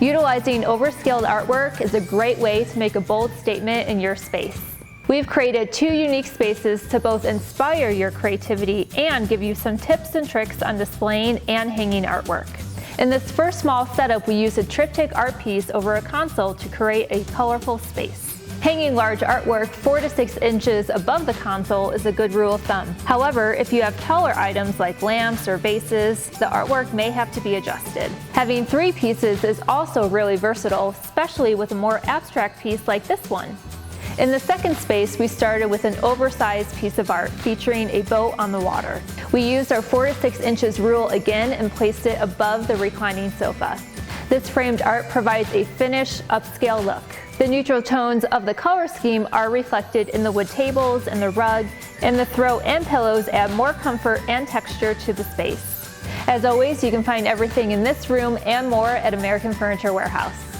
Utilizing overscaled artwork is a great way to make a bold statement in your space. We've created 2 unique spaces to both inspire your creativity and give you some tips and tricks on displaying and hanging artwork. In this first small setup, we use a triptych art piece over a console to create a colorful space. Hanging large artwork 4 to 6 inches above the console is a good rule of thumb. However, if you have taller items like lamps or vases, the artwork may have to be adjusted. Having 3 pieces is also really versatile, especially with a more abstract piece like this one. In the second space, we started with an oversized piece of art featuring a boat on the water. We used our 4 to 6 inches rule again and placed it above the reclining sofa. This framed art provides a finished, upscale look. The neutral tones of the color scheme are reflected in the wood tables and the rug, and the throw and pillows add more comfort and texture to the space. As always, you can find everything in this room and more at American Furniture Warehouse.